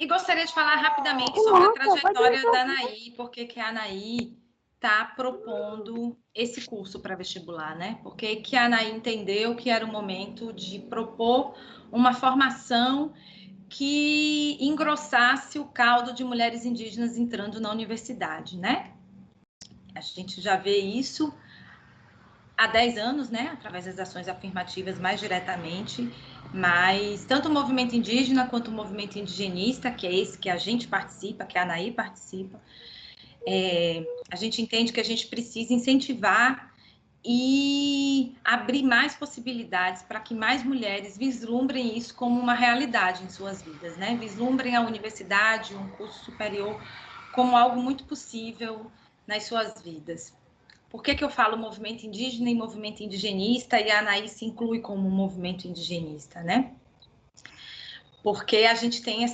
E gostaria de falar rapidamente sobre a trajetória da Anaí, porque que a Anaí está propondo esse curso para vestibular, né? Porque que a Anaí entendeu que era o momento de propor uma formação que engrossasse o caldo de mulheres indígenas entrando na universidade, né? A gente já vê isso há 10 anos, né? Através das ações afirmativas mais diretamente, mas tanto o movimento indígena quanto o movimento indigenista, que é esse que a gente participa, que a Anaí participa, a gente entende que a gente precisa incentivar e abrir mais possibilidades para que mais mulheres vislumbrem isso como uma realidade em suas vidas, né? Vislumbrem a universidade, um curso superior, como algo muito possível nas suas vidas. Por que eu falo movimento indígena e movimento indigenista e a Anaí se inclui como movimento indigenista, né? Porque a gente tem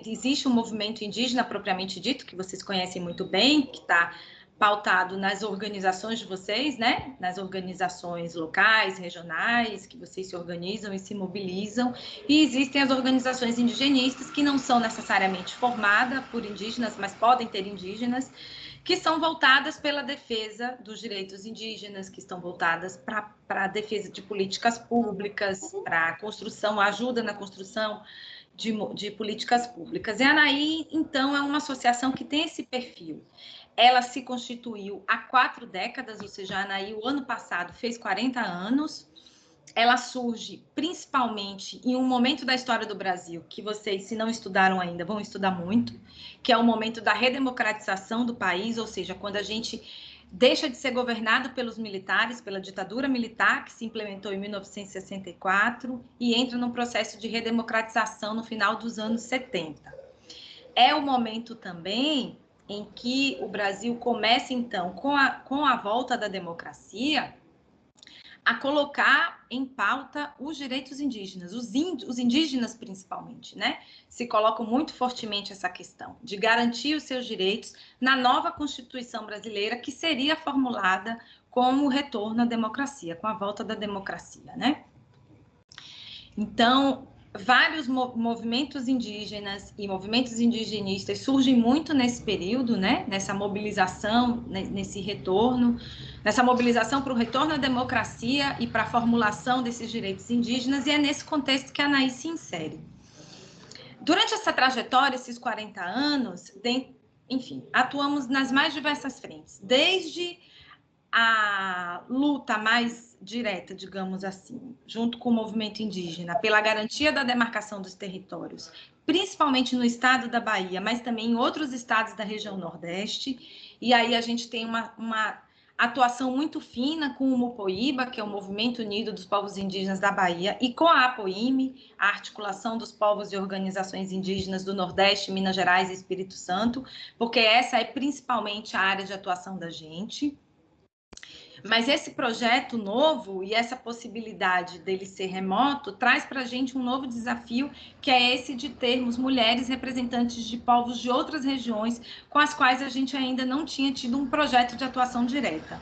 existe um movimento indígena propriamente dito, que vocês conhecem muito bem, que está pautado nas organizações de vocês, né? Nas organizações locais, regionais, que vocês se organizam e se mobilizam. E existem as organizações indigenistas, que não são necessariamente formadas por indígenas, mas podem ter indígenas, que são voltadas pela defesa dos direitos indígenas, que estão voltadas para a defesa de políticas públicas, para a construção, ajuda na construção de políticas públicas. E a Anaí, então, é uma associação que tem esse perfil. Ela se constituiu há 4 décadas, ou seja, a Anaí, o ano passado, fez 40 anos. Ela surge principalmente em um momento da história do Brasil que vocês, se não estudaram ainda, vão estudar muito, que é o momento da redemocratização do país, ou seja, quando a gente deixa de ser governado pelos militares, pela ditadura militar, que se implementou em 1964, e entra num processo de redemocratização no final dos anos 70. É o momento também em que o Brasil começa, então, com a volta da democracia, a colocar em pauta os direitos indígenas, os indígenas principalmente, né? Se colocam muito fortemente essa questão de garantir os seus direitos na nova Constituição brasileira, que seria formulada com o retorno à democracia, com a volta da democracia, né? Então, vários movimentos indígenas e movimentos indigenistas surgem muito nesse período, né? Nessa mobilização, nesse retorno, nessa mobilização para o retorno à democracia e para a formulação desses direitos indígenas, e é nesse contexto que a Anaí se insere. Durante essa trajetória, esses 40 anos, enfim, atuamos nas mais diversas frentes, desde a luta mais direta, digamos assim, junto com o movimento indígena, pela garantia da demarcação dos territórios, principalmente no estado da Bahia, mas também em outros estados da região Nordeste. E aí a gente tem uma atuação muito fina com o Mupoíba, que é o Movimento Unido dos Povos Indígenas da Bahia, e com a APOIME, a Articulação dos Povos e Organizações Indígenas do Nordeste, Minas Gerais e Espírito Santo, porque essa é principalmente a área de atuação da gente. Mas esse projeto novo e essa possibilidade dele ser remoto traz para a gente um novo desafio, que é esse de termos mulheres representantes de povos de outras regiões com as quais a gente ainda não tinha tido um projeto de atuação direta.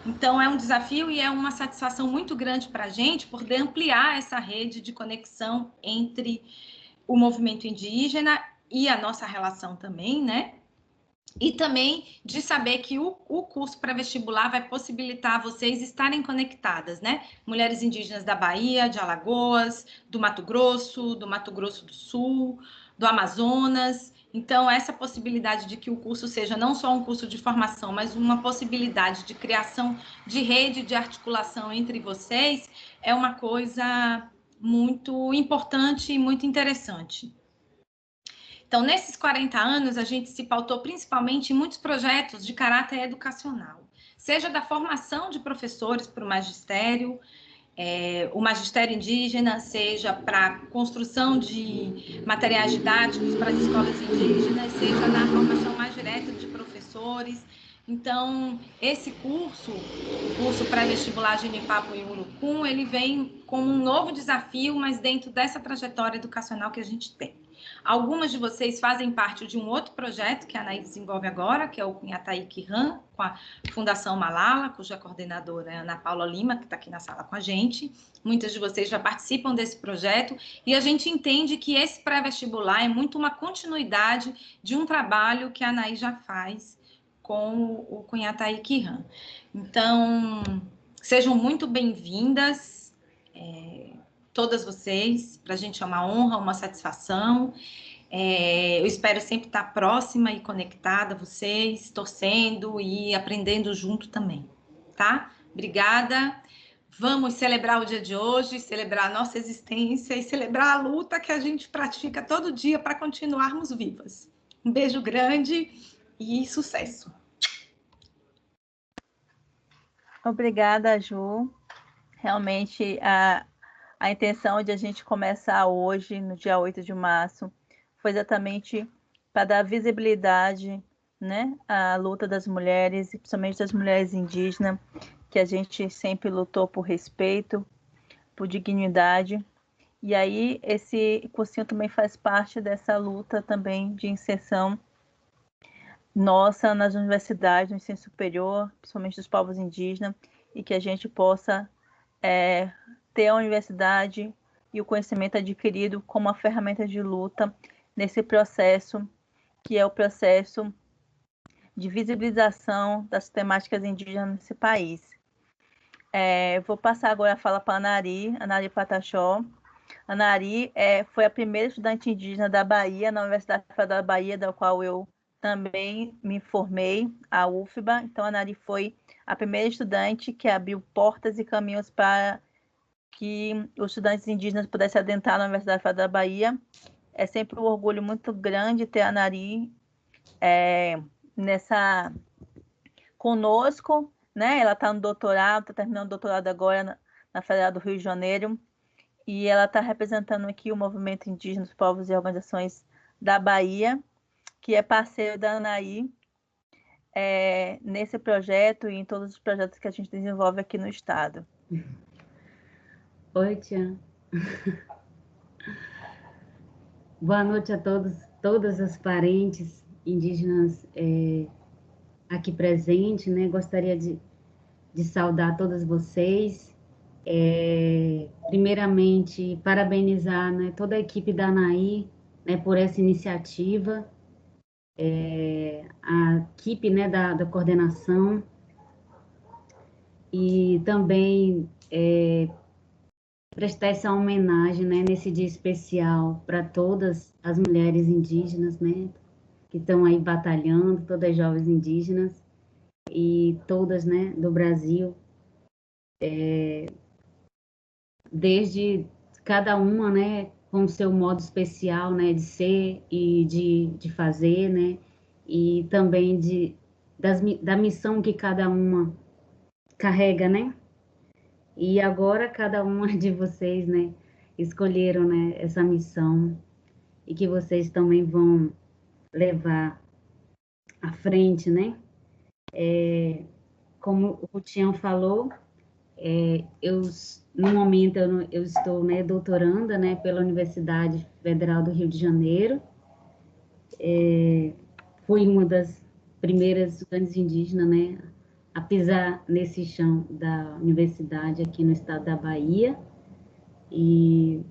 Então, é um desafio e é uma satisfação muito grande para a gente poder ampliar essa rede de conexão entre o movimento indígena e a nossa relação também, né? E também de saber que o curso pré-vestibular vai possibilitar vocês estarem conectadas, né? Mulheres indígenas da Bahia, de Alagoas, do Mato Grosso do Sul, do Amazonas. Então, essa possibilidade de que o curso seja não só um curso de formação, mas uma possibilidade de criação de rede de articulação entre vocês é uma coisa muito importante e muito interessante. Então, nesses 40 anos, a gente se pautou principalmente em muitos projetos de caráter educacional, seja da formação de professores para o magistério indígena, seja para a construção de materiais didáticos para as escolas indígenas, seja na formação mais direta de professores. Então, esse curso, o curso pré-vestibular Genipapo e Urucum, ele vem como um novo desafio, mas dentro dessa trajetória educacional que a gente tem. Algumas de vocês fazem parte de um outro projeto que a Anaí desenvolve agora, que é o Cunhataí Kihan, com a Fundação Malala, cuja coordenadora é Ana Paula Lima, que está aqui na sala com a gente. Muitas de vocês já participam desse projeto, e a gente entende que esse pré-vestibular é muito uma continuidade de um trabalho que a Anaí já faz com o Cunhataí Kihan. Então, sejam muito bem-vindas, todas vocês. Para a gente é uma honra, uma satisfação. Eu espero sempre estar próxima e conectada a vocês, torcendo e aprendendo junto também, tá? Obrigada. Vamos celebrar o dia de hoje, celebrar a nossa existência e celebrar a luta que a gente pratica todo dia para continuarmos vivas. Um beijo grande e sucesso! Obrigada, Ju. Realmente, a intenção de a gente começar hoje, no dia 8 de março, foi exatamente para dar visibilidade, né, à luta das mulheres, e principalmente das mulheres indígenas, que a gente sempre lutou por respeito, por dignidade. E aí, esse cursinho também faz parte dessa luta também de inserção nossa nas universidades, no ensino superior, principalmente dos povos indígenas, e que a gente possa ter a universidade e o conhecimento adquirido como uma ferramenta de luta nesse processo, que é o processo de visibilização das temáticas indígenas nesse país. Vou passar agora a fala para a Anari Pataxó. A Anari foi a primeira estudante indígena da Bahia, na Universidade Federal da Bahia, da qual eu também me formei, a UFBA. Então, a Anari foi a primeira estudante que abriu portas e caminhos para que os estudantes indígenas pudessem adentrar na Universidade Federal da Bahia. É sempre um orgulho muito grande ter a Anari conosco, né? Ela está no doutorado, está terminando o doutorado agora na Federal do Rio de Janeiro, e ela está representando aqui o movimento indígena dos povos e organizações da Bahia, que é parceiro da Anaí nesse projeto e em todos os projetos que a gente desenvolve aqui no estado. Oi, Tia. Boa noite a todos, todas as parentes indígenas aqui presentes, né? Gostaria de saudar todas vocês. Primeiramente, parabenizar, né, toda a equipe da ANAI, né, por essa iniciativa, a equipe, né, da coordenação, e também prestar essa homenagem, né, nesse dia especial para todas as mulheres indígenas, né, que estão aí batalhando, todas as jovens indígenas e todas, né, do Brasil, desde cada uma, né, com o seu modo especial, né, de ser e de fazer, né, e também da missão que cada uma carrega, né. E agora cada uma de vocês, né, escolheram, né, essa missão, e que vocês também vão levar à frente, né. Como o Tião falou, no momento eu estou, né, doutoranda, né, pela Universidade Federal do Rio de Janeiro. Fui uma das primeiras estudantes indígenas, né, a pisar nesse chão da universidade aqui no estado da Bahia, e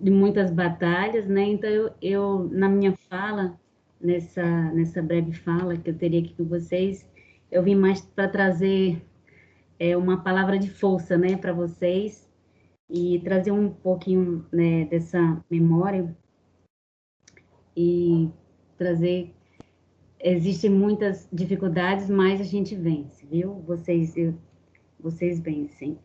de muitas batalhas, né? Então eu na minha fala, nessa breve fala que eu teria aqui com vocês, eu vim mais para trazer uma palavra de força, né, para vocês, e trazer um pouquinho, né, dessa memória, e trazer. Existem muitas dificuldades, mas a gente vence, viu? Vocês vencem.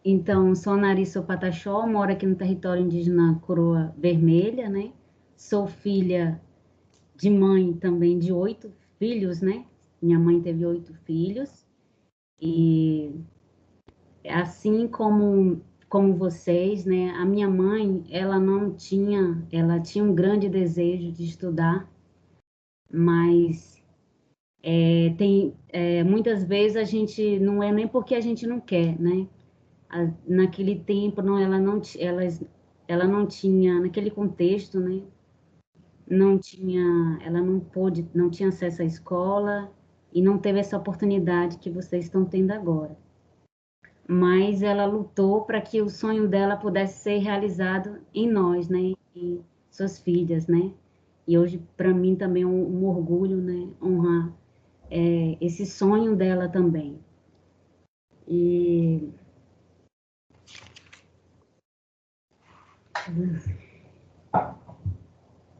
Então, sou Narisso Pataxó, moro aqui no território indígena Coroa Vermelha, né? Sou filha de mãe também de 8 filhos, né? Minha mãe teve 8 filhos. E assim como vocês, né? A minha mãe, ela tinha um grande desejo de estudar, mas muitas vezes a gente não é nem porque a gente não quer, né? naquele tempo, não, ela não tinha, naquele contexto, né, não tinha, ela não tinha acesso à escola e não teve essa oportunidade que vocês estão tendo agora. Mas ela lutou para que o sonho dela pudesse ser realizado em nós, né, em suas filhas, né. E hoje, para mim, também é um orgulho, né, honrar esse sonho dela também. E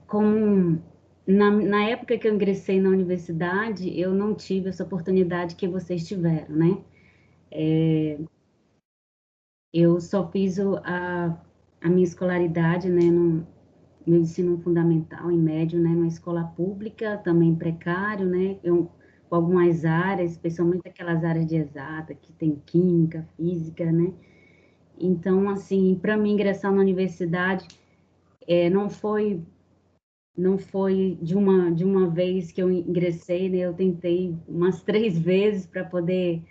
como na época que eu ingressei na universidade, eu não tive essa oportunidade que vocês tiveram, né? Eu só fiz a minha escolaridade, né, no meu ensino fundamental e médio, né, numa escola pública, também precário, né, com algumas áreas, especialmente aquelas áreas de exata, que tem química, física, né? Então, assim, para mim ingressar na universidade, não foi de uma vez que eu ingressei, né? Eu tentei umas 3 vezes para poder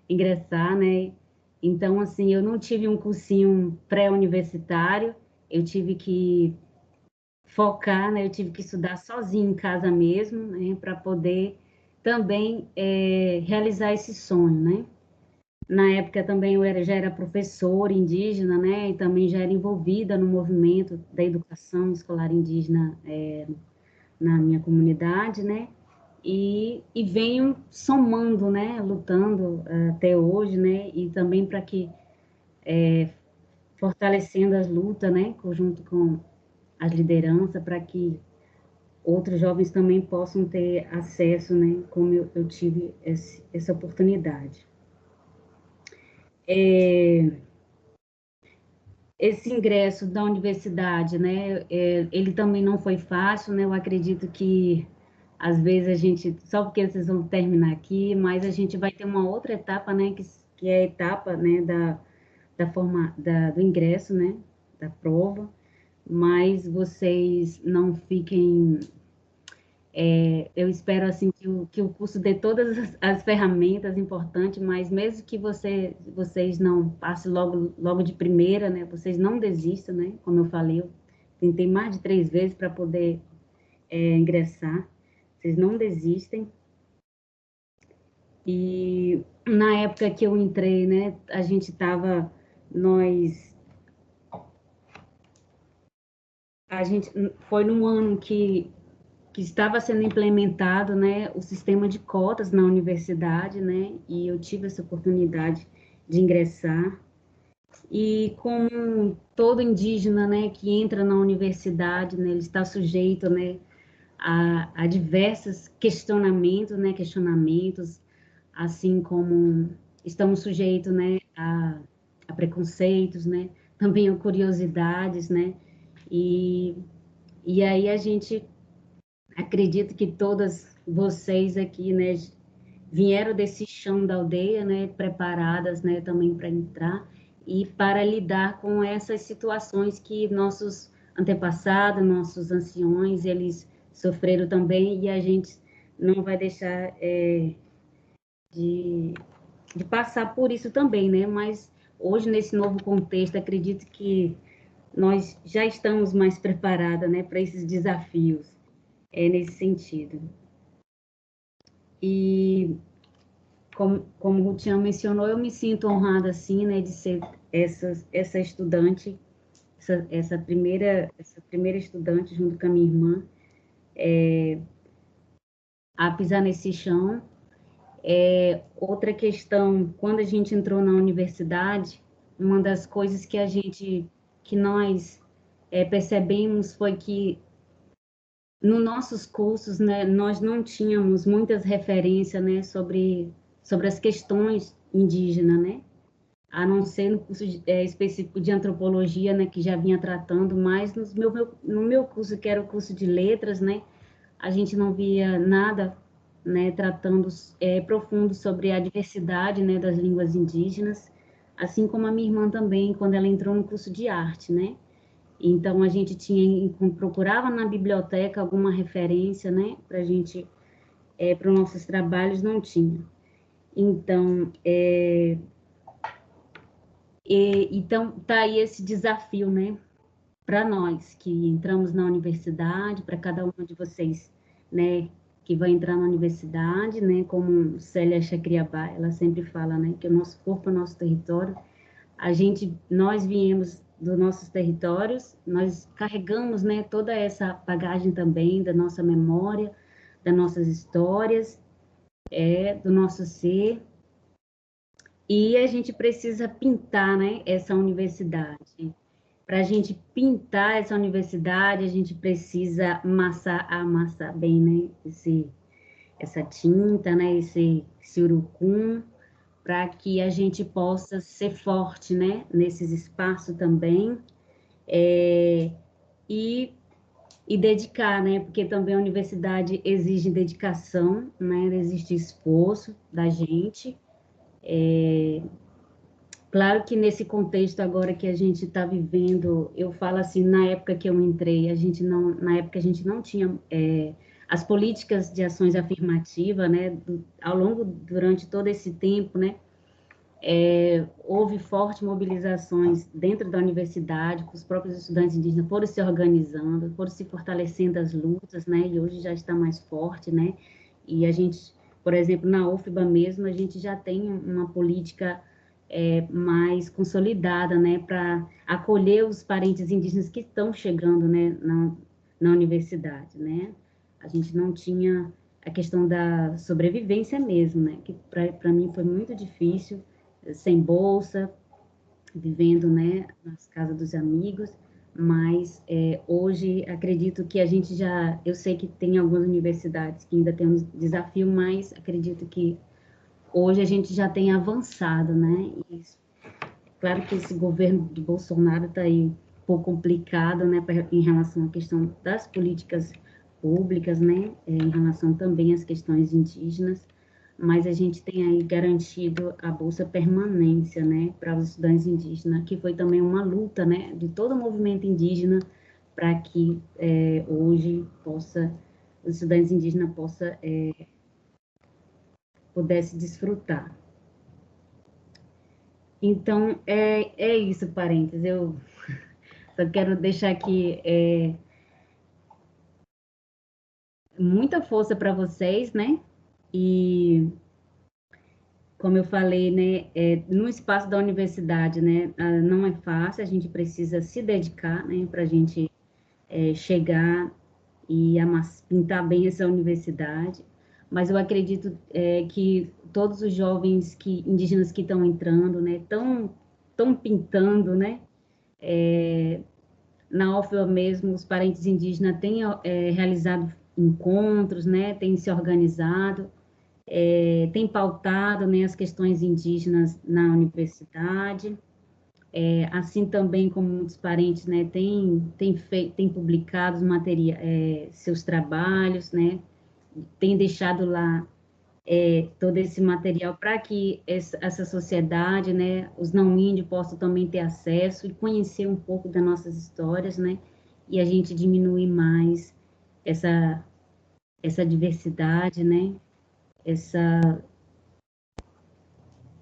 ingressar, né? Então, assim, eu não tive um cursinho pré-universitário, eu tive que focar, né? Eu tive que estudar sozinha em casa mesmo, né? Para poder também realizar esse sonho, né? Na época também já era professora indígena, né? E também já era envolvida no movimento da educação escolar indígena na minha comunidade, né? E venho somando, né? Lutando até hoje, né? E também para que fortalecendo as lutas, né? Junto com as lideranças, para que outros jovens também possam ter acesso, né? Como eu tive essa oportunidade. Esse ingresso da universidade, né? Ele também não foi fácil, né? Eu acredito que às vezes a gente, só porque vocês vão terminar aqui, mas a gente vai ter uma outra etapa, né? Que é a etapa, né? Do ingresso, né? Da prova, mas vocês não fiquem. Eu espero assim que o curso dê todas as ferramentas importantes, mas mesmo que vocês não passem logo de primeira, né? Vocês não desistam, né? Como eu falei, eu tentei mais de 3 vezes para poder ingressar. Vocês não desistem. E na época que eu entrei, né? A gente foi num ano que estava sendo implementado, né, o sistema de cotas na universidade, né, e eu tive essa oportunidade de ingressar. E como todo indígena, né, que entra na universidade, né, ele está sujeito, né, a diversos questionamentos, assim como estamos sujeitos, né, a preconceitos, né, também a curiosidades, né, e, e aí a gente acredito que todas vocês aqui, né, vieram desse chão da aldeia, né, preparadas, né, também para entrar e para lidar com essas situações que nossos antepassados, nossos anciões, eles sofreram também e a gente não vai deixar de, de passar por isso também, né? Mas hoje nesse novo contexto, acredito que nós já estamos mais preparadas, né, para esses desafios. Nesse sentido. E como o Rutian mencionou, eu me sinto honrada, assim, né, de ser essa estudante, essa primeira estudante, junto com a minha irmã, a pisar nesse chão. Outra questão, quando a gente entrou na universidade, uma das coisas que nós percebemos foi que nos nossos cursos, né, nós não tínhamos muitas referências, né, sobre as questões indígenas, né, a não ser no curso específico de antropologia, né, que já vinha tratando, mas no meu curso, que era o curso de letras, né, a gente não via nada, né, tratando profundo sobre a diversidade, né, das línguas indígenas, assim como a minha irmã também, quando ela entrou no curso de arte, né. Então, a gente procurava na biblioteca alguma referência, né, para a gente, para os nossos trabalhos, não tinha. Então, Então, tá aí esse desafio, né, para nós que entramos na universidade, para cada uma de vocês, né, que vai entrar na universidade, né, como Célia Chacriabá, ela sempre fala, né, que o nosso corpo é o nosso território. Nós viemos dos nossos territórios, nós carregamos, né, toda essa bagagem também da nossa memória, das nossas histórias, do nosso ser, e a gente precisa pintar, né, essa universidade. Para a gente pintar essa universidade, a gente precisa amassar bem, né, essa tinta, né, esse urucum, para que a gente possa ser forte, né, nesses espaços também, e dedicar, né, porque também a universidade exige dedicação, né, existe esforço da gente. Claro que nesse contexto agora que a gente está vivendo, eu falo assim, na época que eu entrei, na época a gente não tinha as políticas de ações afirmativas, né, durante todo esse tempo, né, houve fortes mobilizações dentro da universidade, com os próprios estudantes indígenas foram se organizando, foram se fortalecendo as lutas, né, e hoje já está mais forte, né, e a gente, por exemplo, na UFBA mesmo, a gente já tem uma política mais consolidada, né, para acolher os parentes indígenas que estão chegando, né, na universidade, né. A gente não tinha a questão da sobrevivência mesmo, né, que para mim foi muito difícil, sem bolsa, vivendo, né, nas casas dos amigos, mas hoje acredito que eu sei que tem algumas universidades que ainda tem um desafio, mas acredito que hoje a gente já tem avançado, né? E, claro que esse governo de Bolsonaro está aí um pouco complicado, né, em relação à questão das políticas públicas, né, em relação também às questões indígenas, mas a gente tem aí garantido a Bolsa Permanência, né, para os estudantes indígenas, que foi também uma luta, né, de todo o movimento indígena para que hoje os estudantes indígenas pudesse desfrutar. Então, é isso, parentes. Eu só quero deixar aqui muita força para vocês, né? E, como eu falei, né, no espaço da universidade, né, não é fácil, a gente precisa se dedicar, né, para a gente chegar e pintar bem essa universidade. Mas eu acredito que todos os jovens indígenas que estão entrando, né, estão pintando, né, na UFBA mesmo, os parentes indígenas têm realizado encontros, né, têm se organizado, têm pautado, né, as questões indígenas na universidade, assim também como muitos parentes, né, têm publicado seus trabalhos, né, têm deixado lá todo esse material para que essa sociedade, né, os não índios possam também ter acesso e conhecer um pouco das nossas histórias, né, e a gente diminuir mais essa diversidade, né,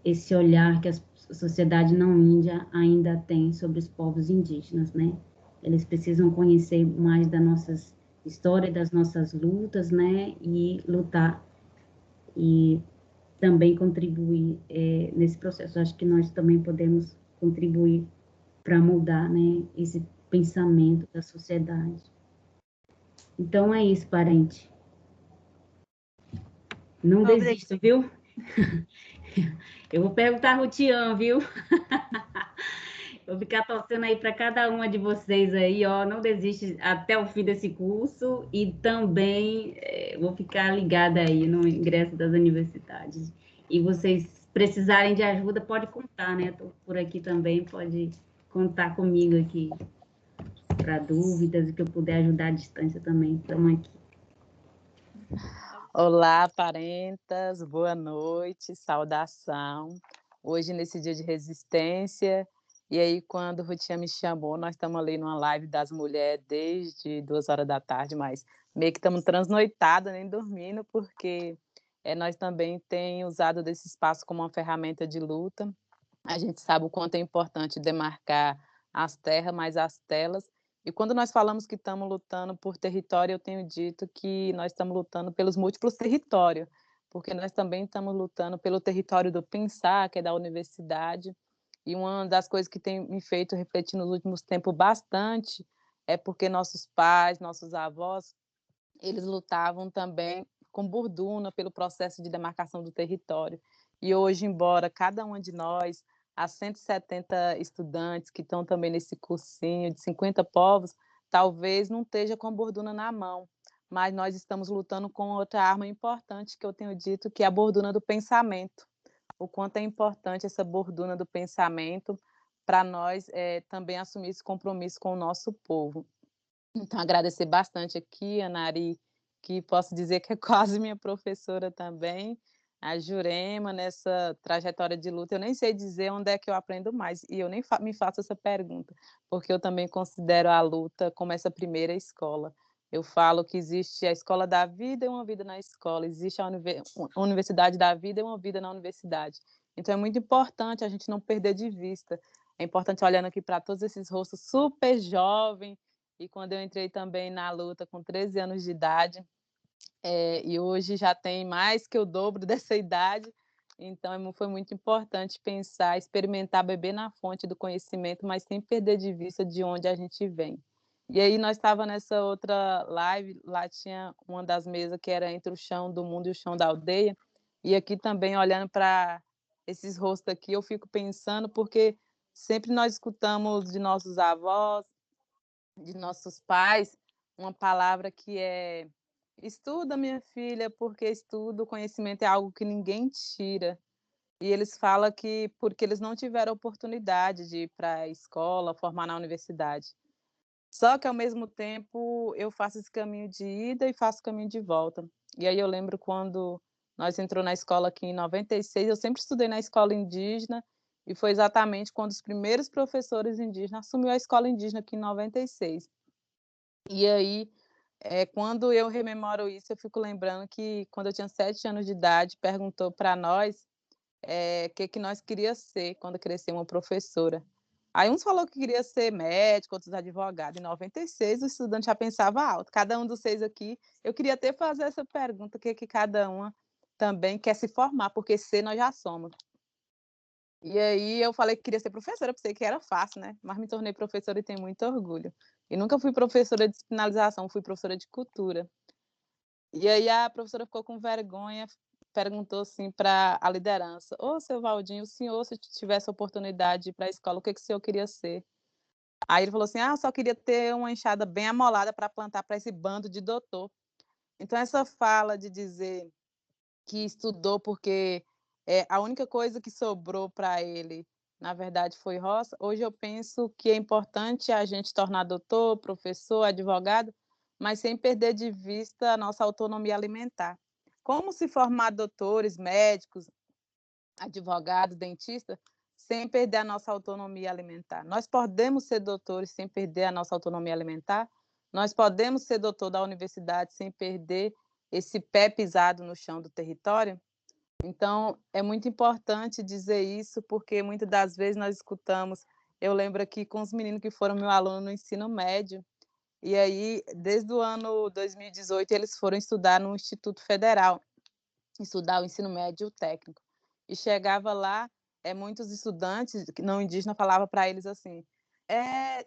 esse olhar que a sociedade não índia ainda tem sobre os povos indígenas, né. Eles precisam conhecer mais das nossas histórias, das nossas lutas, né, e lutar e também contribuir nesse processo. Acho que nós também podemos contribuir para mudar, né, esse pensamento da sociedade. Então é isso, parente. Não desista, viu? Eu vou perguntar a Rutian, viu? Vou ficar torcendo aí para cada uma de vocês aí, ó, não desiste até o fim desse curso e também vou ficar ligada aí no ingresso das universidades. E vocês precisarem de ajuda, pode contar, né? Estou por aqui também, pode contar comigo aqui para dúvidas e que eu puder ajudar à distância também. Estamos aqui. Olá, parentas, boa noite, saudação. Hoje, nesse dia de resistência, e aí quando o Rutinha me chamou, nós estamos ali numa live das mulheres desde 2 horas da tarde, mas meio que estamos transnoitadas, nem dormindo, porque nós também temos usado desse espaço como uma ferramenta de luta. A gente sabe o quanto é importante demarcar as terras, mais as telas. E quando nós falamos que estamos lutando por território, eu tenho dito que nós estamos lutando pelos múltiplos territórios, porque nós também estamos lutando pelo território do pensar, que é da universidade. E uma das coisas que tem me feito refletir nos últimos tempos bastante é porque nossos pais, nossos avós, eles lutavam também com Burduna pelo processo de demarcação do território. E hoje, embora cada uma de nós, as 170 estudantes que estão também nesse cursinho de 50 povos, talvez não esteja com a Burduna na mão, mas nós estamos lutando com outra arma importante que eu tenho dito, que é a Burduna do pensamento. O quanto é importante essa Burduna do pensamento para nós também assumir esse compromisso com o nosso povo. Então, agradecer bastante aqui, a Nari, que posso dizer que é quase minha professora também, a Jurema, nessa trajetória de luta. Eu nem sei dizer onde é que eu aprendo mais, e eu nem me faço essa pergunta, porque eu também considero a luta como essa primeira escola. Eu falo que existe a escola da vida e uma vida na escola, existe a universidade da vida e uma vida na universidade. Então, é muito importante a gente não perder de vista. É importante, olhando aqui para todos esses rostos super jovens, e quando eu entrei também na luta com 13 anos de idade, e hoje já tem mais que o dobro dessa idade, então foi muito importante pensar, experimentar, beber na fonte do conhecimento, mas sem perder de vista de onde a gente vem. E aí nós estávamos nessa outra live, lá tinha uma das mesas que era entre o chão do mundo e o chão da aldeia, e aqui também olhando para esses rostos aqui, eu fico pensando, porque sempre nós escutamos de nossos avós, de nossos pais, uma palavra que é: estuda, minha filha, porque estudo, o conhecimento é algo que ninguém tira. E eles falam que porque eles não tiveram oportunidade de ir para a escola, formar na universidade. Só que, ao mesmo tempo, eu faço esse caminho de ida e faço o caminho de volta. E aí eu lembro quando nós entrou na escola aqui em 96, eu sempre estudei na escola indígena, e foi exatamente quando os primeiros professores indígenas assumiu a escola indígena aqui em 96. E aí, quando eu rememoro isso, eu fico lembrando que, quando eu tinha 7 anos de idade, perguntou para nós o que nós queria ser quando crescer, uma professora. Aí uns falou que queria ser médico, outros advogado. Em 96, o estudante já pensava alto. Cada um dos 6 aqui, eu queria até fazer essa pergunta, o que cada uma também quer se formar, porque ser nós já somos. E aí eu falei que queria ser professora, pensei que era fácil, né? Mas me tornei professora e tenho muito orgulho. E nunca fui professora de finalização, fui professora de cultura. E aí a professora ficou com vergonha, perguntou assim para a liderança: ô, seu Valdinho, o senhor, se tivesse a oportunidade de ir para a escola, o que o senhor queria ser? Aí ele falou assim: ah, só queria ter uma enxada bem amolada para plantar para esse bando de doutor. Então, essa fala de dizer que estudou porque a única coisa que sobrou para ele, na verdade, foi roça. Hoje eu penso que é importante a gente tornar doutor, professor, advogado, mas sem perder de vista a nossa autonomia alimentar. Como se formar doutores, médicos, advogados, dentistas, sem perder a nossa autonomia alimentar? Nós podemos ser doutores sem perder a nossa autonomia alimentar? Nós podemos ser doutor da universidade sem perder esse pé pisado no chão do território? Então, é muito importante dizer isso, porque muitas das vezes nós escutamos, eu lembro aqui com os meninos que foram meu aluno no ensino médio, e aí, desde o ano 2018, eles foram estudar no Instituto Federal, estudar o ensino médio técnico. E chegava lá, muitos estudantes não indígenas falavam para eles assim: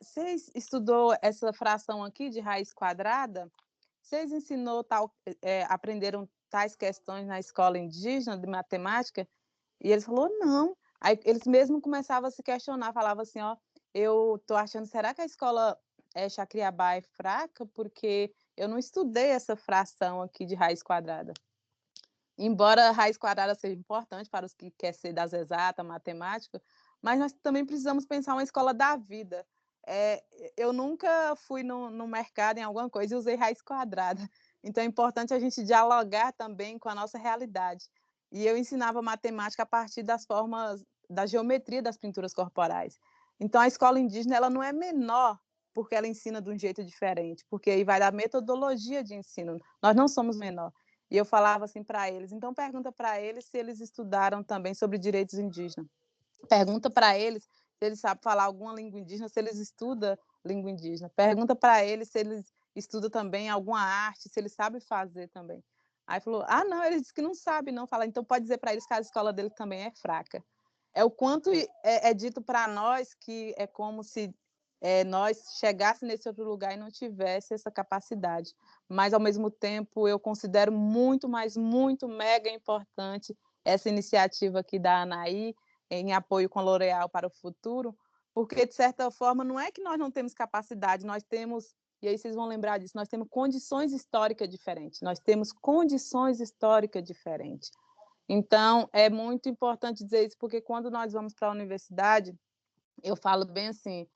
você estudou essa fração aqui de raiz quadrada? Vocês ensinou aprenderam tais questões na escola indígena de matemática? E eles falaram, não. Aí eles mesmos começavam a se questionar, falavam assim, ó, eu tô achando, será que a escola Chacriabá é fraca? Porque eu não estudei essa fração aqui de raiz quadrada. Embora a raiz quadrada seja importante para os que querem ser das exatas, matemática, mas nós também precisamos pensar uma escola da vida. Eu nunca fui no mercado em alguma coisa e usei raiz quadrada. Então é importante a gente dialogar também com a nossa realidade. E eu ensinava matemática a partir das formas, da geometria das pinturas corporais. Então a escola indígena ela não é menor porque ela ensina de um jeito diferente, porque aí vai da metodologia de ensino. Nós não somos menor. E eu falava assim para eles, então pergunta para eles se eles estudaram também sobre direitos indígenas. Pergunta para eles se eles sabem falar alguma língua indígena, se eles estudam língua indígena. Pergunta para eles se eles estudam também alguma arte, se eles sabem fazer também. Aí falou, não, eles dizem que não sabem, não. Fala, então pode dizer para eles que a escola dele também é fraca. É o quanto é dito para nós que é como se nós chegássemos nesse outro lugar e não tivesse essa capacidade. Mas, ao mesmo tempo, eu considero muito, mas muito mega importante essa iniciativa aqui da Anaí, em apoio com a L'Oréal para o futuro, porque, de certa forma, não é que nós não temos capacidade, nós temos, e aí vocês vão lembrar disso, nós temos condições históricas diferentes, Então, é muito importante dizer isso, porque quando nós vamos para a universidade, eu falo bem assim,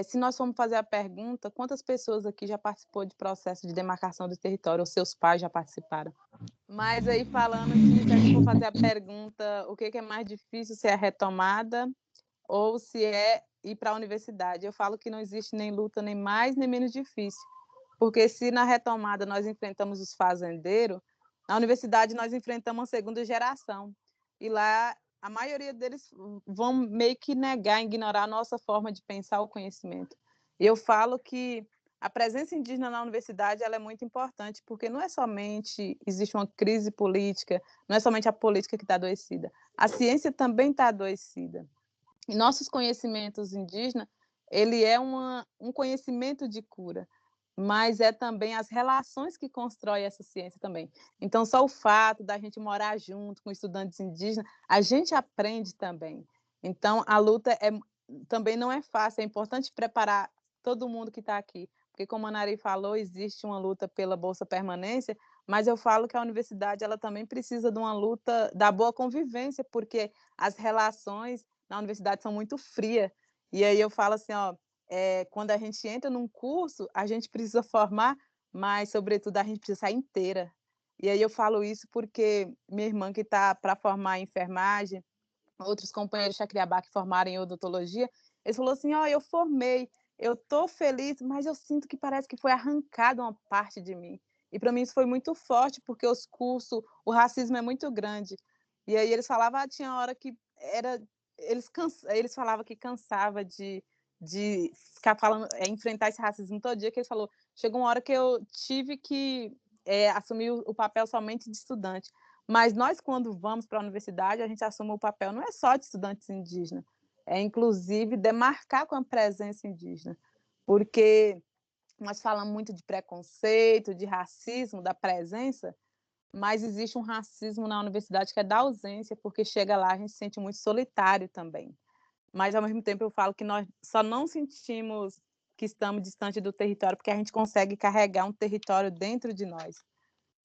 se nós formos fazer a pergunta, quantas pessoas aqui já participou de processo de demarcação do território, ou seus pais já participaram? Mas aí, falando que se a gente for fazer a pergunta, o que é mais difícil, se é a retomada ou se é ir para a universidade? Eu falo que não existe nem luta nem mais nem menos difícil, porque se na retomada nós enfrentamos os fazendeiros, na universidade nós enfrentamos a segunda geração, e lá a maioria deles vão meio que negar, ignorar a nossa forma de pensar o conhecimento. E eu falo que a presença indígena na universidade ela é muito importante, porque não é somente existe uma crise política, não é somente a política que está adoecida, a ciência também está adoecida. E nossos conhecimentos indígenas, ele é um conhecimento de cura, mas é também as relações que constrói essa ciência também. Então, só o fato da gente morar junto com estudantes indígenas, a gente aprende também. Então, a luta também não é fácil, é importante preparar todo mundo que está aqui, porque como a Nari falou, existe uma luta pela Bolsa Permanência, mas eu falo que a universidade ela também precisa de uma luta da boa convivência, porque as relações na universidade são muito frias. E aí eu falo assim, quando a gente entra num curso, a gente precisa formar, mas, sobretudo, a gente precisa sair inteira. E aí eu falo isso porque minha irmã que está para formar em enfermagem, outros companheiros de Chacriabá que formaram em odontologia, eles falaram assim, eu formei, eu estou feliz, mas eu sinto que parece que foi arrancada uma parte de mim. E para mim isso foi muito forte, porque os cursos, o racismo é muito grande. E aí eles falavam, tinha hora que era... Eles falavam que cansava de ficar falando, enfrentar esse racismo todo dia, que eles falaram, chegou uma hora que eu tive que assumir o papel somente de estudante. Mas nós, quando vamos para a universidade, a gente assume o papel não é só de estudantes indígenas, é inclusive demarcar com a presença indígena, porque nós falamos muito de preconceito, de racismo, da presença, mas existe um racismo na universidade que é da ausência, porque chega lá a gente se sente muito solitário também. Mas, ao mesmo tempo, eu falo que nós só não sentimos que estamos distante do território porque a gente consegue carregar um território dentro de nós.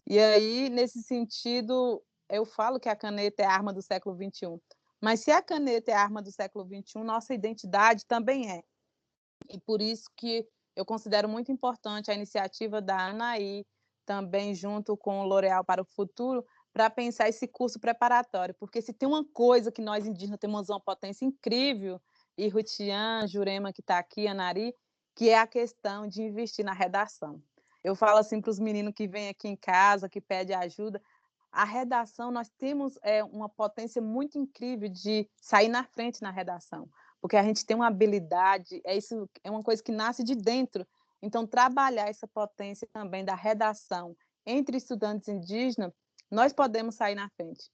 E aí, nesse sentido, eu falo que a caneta é a arma do século XXI. Mas se a caneta é a arma do século XXI, nossa identidade também é. E por isso que eu considero muito importante a iniciativa da Anaí, também junto com o L'Oréal para o Futuro, para pensar esse curso preparatório. Porque se tem uma coisa que nós indígenas temos uma potência incrível, e Rutian, Jurema, que está aqui, a Nari, que é a questão de investir na redação. Eu falo assim para os meninos que vêm aqui em casa, que pedem ajuda, a redação, nós temos uma potência muito incrível de sair na frente na redação, porque a gente tem uma habilidade, isso é uma coisa que nasce de dentro. Então, trabalhar essa potência também da redação entre estudantes indígenas, nós podemos sair na frente.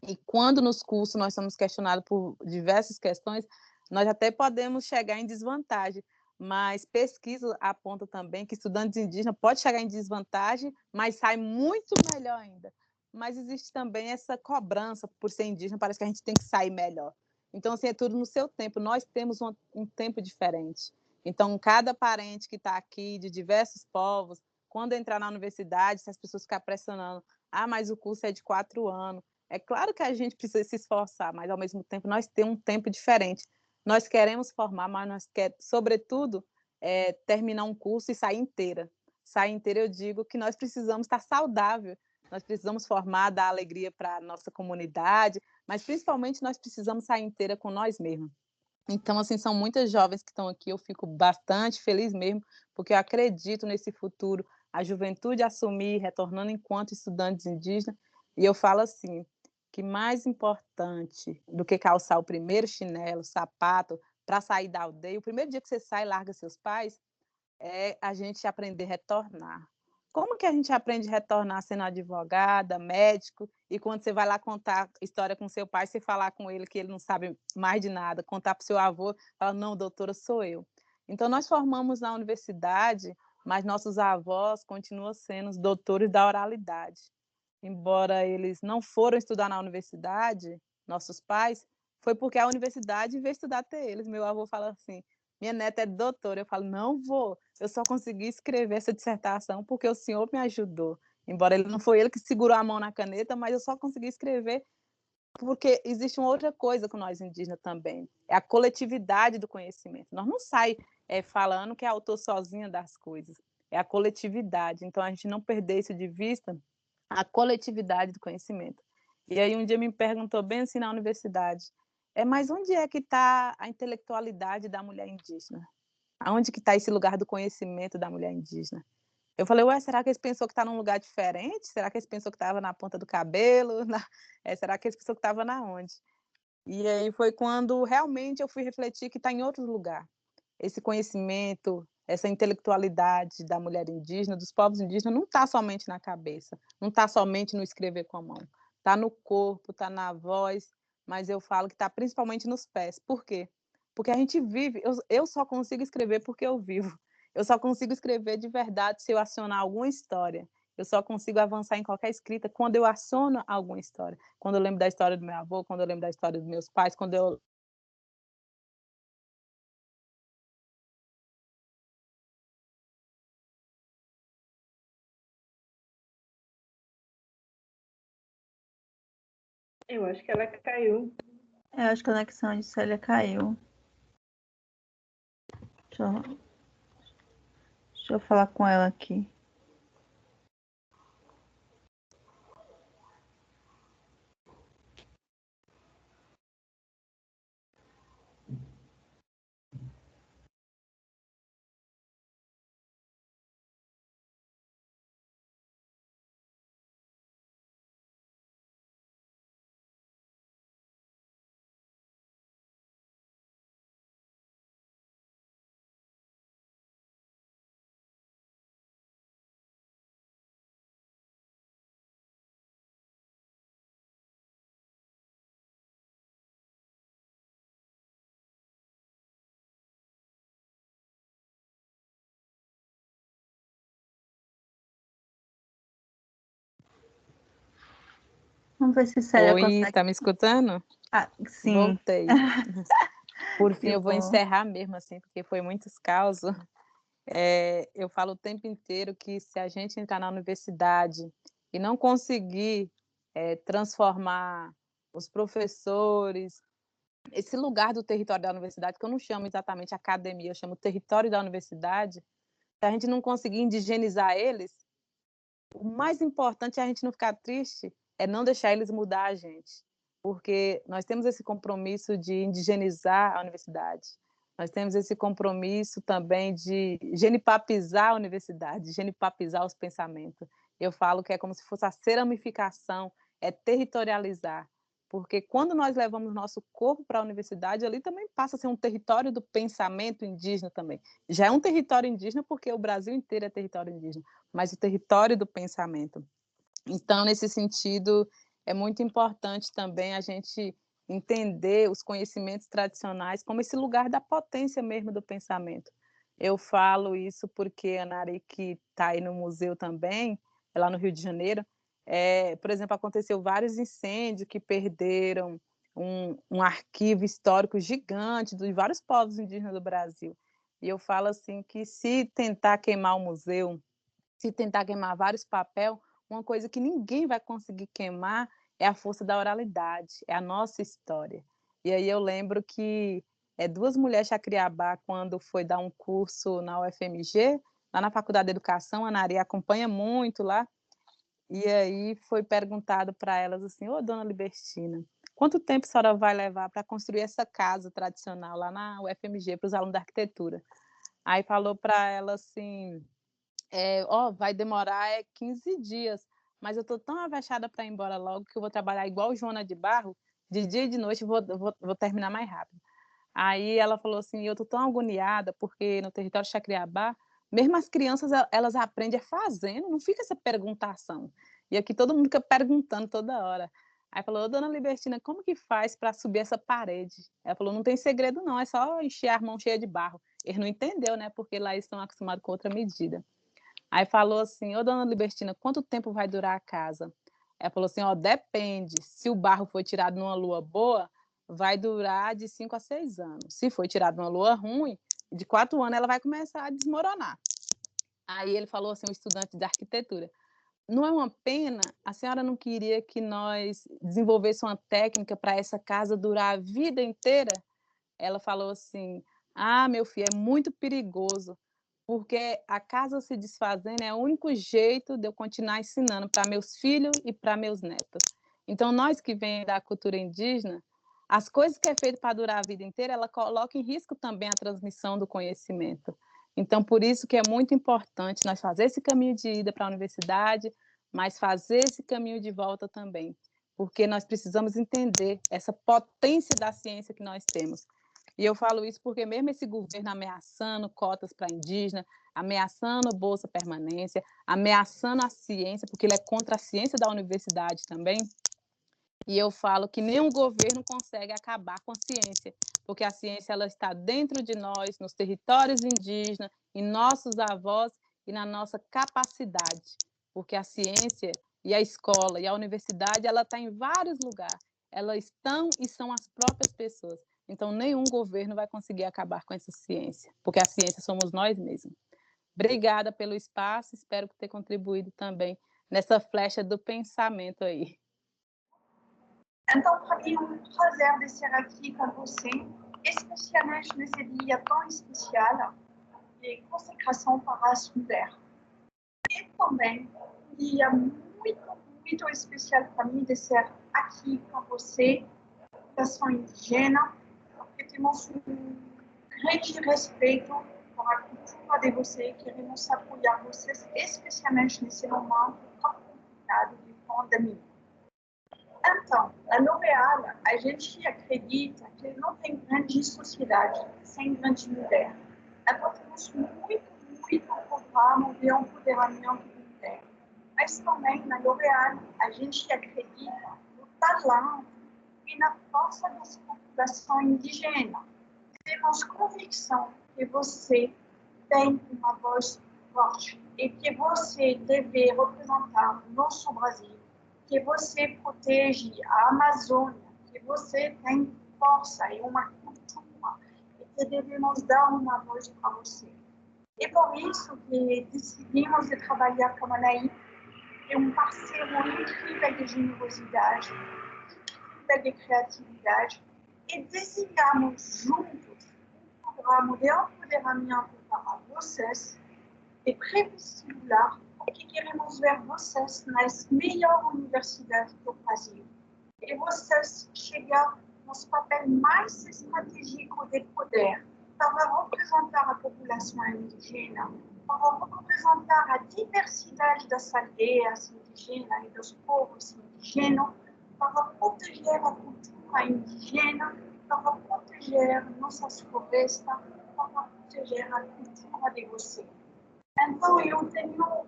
E quando nos cursos nós somos questionados por diversas questões, nós até podemos chegar em desvantagem, mas pesquisa aponta também que estudantes indígenas podem chegar em desvantagem, mas sai muito melhor ainda. Mas existe também essa cobrança por ser indígena, parece que a gente tem que sair melhor. Então, assim, é tudo no seu tempo. Nós temos um tempo diferente. Então, cada parente que está aqui, de diversos povos, quando entrar na universidade, se as pessoas ficarem pressionando, mas o curso é de 4 anos. É claro que a gente precisa se esforçar, mas, ao mesmo tempo, nós temos um tempo diferente. Nós queremos formar, mas nós queremos, sobretudo, terminar um curso e sair inteira. Sair inteira, eu digo que nós precisamos estar saudável, nós precisamos formar, dar alegria para a nossa comunidade, mas, principalmente, nós precisamos sair inteira com nós mesmos. Então, assim, são muitas jovens que estão aqui, eu fico bastante feliz mesmo, porque eu acredito nesse futuro, a juventude assumir, retornando enquanto estudantes indígenas, e eu falo assim, que mais importante do que calçar o primeiro chinelo, sapato, para sair da aldeia, o primeiro dia que você sai e larga seus pais, é a gente aprender a retornar. Como que a gente aprende a retornar sendo advogada, médico, e quando você vai lá contar história com seu pai, você falar com ele que ele não sabe mais de nada, contar para o seu avô, falar, não, doutora, sou eu. Então, nós formamos na universidade, mas nossos avós continuam sendo os doutores da oralidade. Embora eles não foram estudar na universidade, nossos pais, foi porque a universidade veio estudar até eles. Meu avô fala assim, minha neta é doutora. Eu falo, não vou, eu só consegui escrever essa dissertação porque o senhor me ajudou. Embora ele não foi ele que segurou a mão na caneta, mas eu só consegui escrever porque existe uma outra coisa com nós indígenas também, é a coletividade do conhecimento. Nós não sai falando que é autor sozinha das coisas, é a coletividade. Então, a gente não perder isso de vista, a coletividade do conhecimento. E aí um dia me perguntou bem assim na universidade, mas onde é que está a intelectualidade da mulher indígena? Aonde que está esse lugar do conhecimento da mulher indígena? Eu falei, ué, será que eles pensou que está num lugar diferente? Será que eles pensou que estava na ponta do cabelo? Será que eles pensou que estava na onde? E aí foi quando realmente eu fui refletir que está em outro lugar. Esse conhecimento, essa intelectualidade da mulher indígena, dos povos indígenas, não está somente na cabeça, não está somente no escrever com a mão. Está no corpo, está na voz, mas eu falo que está principalmente nos pés. Por quê? Porque a gente vive, eu só consigo escrever porque eu vivo. Eu só consigo escrever de verdade se eu acionar alguma história. Eu só consigo avançar em qualquer escrita quando eu aciono alguma história. Quando eu lembro da história do meu avô, quando eu lembro da história dos meus pais, quando eu Eu acho que ela caiu. Eu acho que a conexão de Célia caiu. Deixa eu falar com ela aqui. Vamos ver se Célia Oi, consegue. tá me escutando? Ah, sim. Voltei. Por fim, Que eu vou bom. encerrar mesmo assim, porque foi muitos causos. Eu falo o tempo inteiro que se a gente entrar na universidade e não conseguir transformar os professores, esse lugar do território da universidade, que eu não chamo exatamente academia, eu chamo território da universidade, se a gente não conseguir indigenizar eles, o mais importante é a gente não ficar triste, é não deixar eles mudar a gente, porque nós temos esse compromisso de indigenizar a universidade, nós temos esse compromisso também de genipapizar a universidade, genipapizar os pensamentos. Eu falo que é como se fosse a ceramificação, é territorializar, porque quando nós levamos nosso corpo para a universidade, ali também passa a ser um território do pensamento indígena também. Já é um território indígena porque o Brasil inteiro é território indígena, mas o território do pensamento. Então, nesse sentido, é muito importante também a gente entender os conhecimentos tradicionais como esse lugar da potência mesmo do pensamento. Eu falo isso porque a Nari, que está aí no museu também, lá no Rio de Janeiro, por exemplo, aconteceu vários incêndios que perderam um arquivo histórico gigante de vários povos indígenas do Brasil. E eu falo assim que se tentar queimar o museu, se tentar queimar vários papéis, uma coisa que ninguém vai conseguir queimar é a força da oralidade, é a nossa história. E aí eu lembro que duas mulheres Chacriabá, quando foi dar um curso na UFMG, lá na Faculdade de Educação, a Nari acompanha muito lá, e aí foi perguntado para elas assim, ô dona Libertina, quanto tempo a senhora vai levar para construir essa casa tradicional lá na UFMG para os alunos da arquitetura? Aí falou para ela assim, vai demorar 15 dias, mas eu estou tão avexada para ir embora logo que eu vou trabalhar igual Joana de Barro, de dia e de noite, vou terminar mais rápido. Aí ela falou assim, eu estou tão agoniada, porque no território de Chacriabá, mesmo as crianças, elas aprendem fazendo, não fica essa perguntação. E aqui todo mundo fica perguntando toda hora. Aí falou, dona Libertina, como que faz para subir essa parede? Ela falou, não tem segredo não, é só encher a mão cheia de barro. Ele não entendeu, né, porque lá eles estão acostumados com outra medida. Aí falou assim, dona Libertina, quanto tempo vai durar a casa? Ela falou assim, depende, se o barro foi tirado numa lua boa, vai durar de 5 a 6 anos. Se for tirado numa lua ruim, de 4 anos ela vai começar a desmoronar. Aí ele falou assim, o estudante de arquitetura, não é uma pena, a senhora não queria que nós desenvolvêssemos uma técnica para essa casa durar a vida inteira? Ela falou assim, meu filho, é muito perigoso, porque a casa se desfazendo é o único jeito de eu continuar ensinando para meus filhos e para meus netos. Então, nós que vem da cultura indígena, as coisas que é feito para durar a vida inteira, ela coloca em risco também a transmissão do conhecimento. Então, por isso que é muito importante nós fazer esse caminho de ida para a universidade, mas fazer esse caminho de volta também, porque nós precisamos entender essa potência da ciência que nós temos. E eu falo isso porque mesmo esse governo ameaçando cotas para indígena, ameaçando bolsa permanência, ameaçando a ciência, porque ele é contra a ciência da universidade também, e eu falo que nenhum governo consegue acabar com a ciência, porque a ciência ela está dentro de nós, nos territórios indígenas, em nossos avós e na nossa capacidade, porque a ciência e a escola e a universidade ela está em vários lugares, elas estão e são as próprias pessoas. Então, nenhum governo vai conseguir acabar com essa ciência, porque a ciência somos nós mesmos. Obrigada pelo espaço, espero ter contribuído também nessa flecha do pensamento aí. Então, para mim, um prazer de estar aqui com você, especialmente nesse dia tão especial de consecração para as mulheres. E também um dia muito especial para mim de estar aqui com você, população indígena, porque temos um grande respeito para a cultura de você, queremos apoiar vocês, especialmente nesse momento tão complicado de pandemia. Então, na L'Oréal, a gente acredita que não tem grande sociedade sem grande mulher. Então, temos muito programa de empoderamento de mulher. Mas também, na L'Oréal, a gente acredita no talento e na força das populações indígenas. Temos convicção que você tem uma voz forte e que você deve representar o nosso Brasil, que você protege a Amazônia, que você tem força e uma cultura, e que devemos dar uma voz para você. E por isso que decidimos de trabalhar com a Anaí, que é um parceiro incrível de generosidade, incrível de criatividade, e desenhamos juntos um programa de empoderamento para vocês, de pré-vestibular, porque queremos ver vocês nas melhores universidades do Brasil. E vocês chegar nos papéis mais estratégicos de poder para representar a população indígena, para representar a diversidade das aldeias indígenas e dos povos indígenas, para proteger a cultura indígena, para proteger nossas florestas, para proteger a cultura de vocês. Então, eu tenho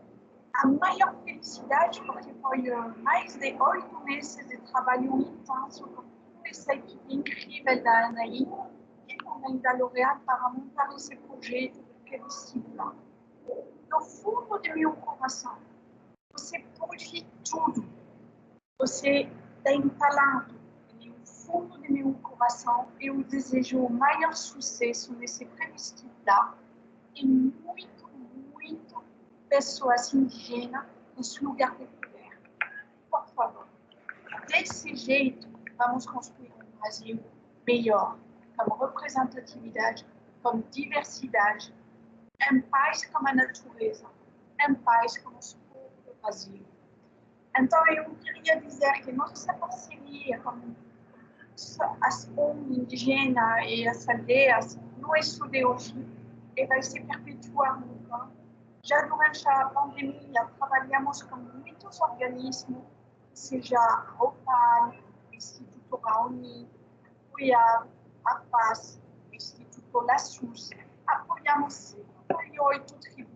a maior felicidade, porque foi mais de 8 meses de trabalho intenso com toda essa equipe incrível da Anaí e também da L'Oréal para montar esse projeto de pré-vestibular. No fundo do meu coração, você pode tudo. Você tem talento. E no fundo do meu coração, eu desejo o maior sucesso nesse pré-vestibular e muito pessoas indígenas nos lugares de poder. Por favor, desse jeito, vamos construir um Brasil melhor, com representatividade, com diversidade, em paz com a natureza, em paz com os povos do Brasil. Então, eu queria dizer que nossa parceria com as ONG indígenas e as aldeias não é só de hoje, e vai se perpetuar no tempo, Já durante a pandemia, trabalhamos com muitos organismos, seja a ROPAL, Instituto Raoni, Cuiab, a Paz, Instituto Lassus. Apoiamos 58 tribos,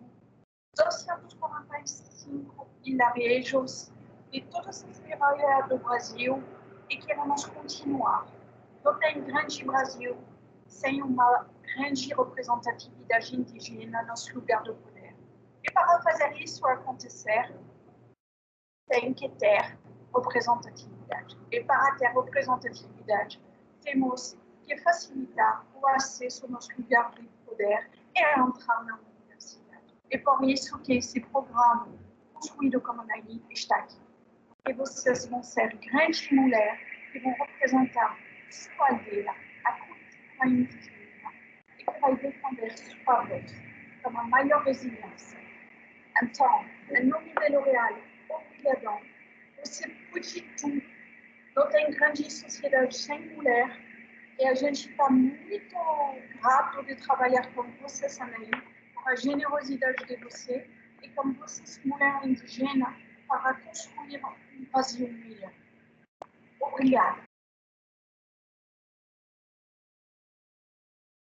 245 vilarejos de todas as áreas do Brasil e queremos continuar. Não tem grande Brasil sem uma grande representatividade indígena nos lugares do poder. E para fazer isso acontecer, tem que ter representatividade. E para ter representatividade, temos que facilitar o acesso nos lugares de poder e entrar na universidade. E por isso que esse programa, construído como Naí, está aqui. E vocês vão ser grandes mulheres que vão representar sua aldeia, a cultura indígena, e que vai defender sua voz com a maior resiliência. Então, no nível real, obrigadão, você pode tudo. Não tem grande sociedade sem mulher, e a gente está muito grato de trabalhar com vocês, Anaí, por a generosidade de você e com vocês, mulheres indígenas, para construir um Brasil melhor. Obrigada.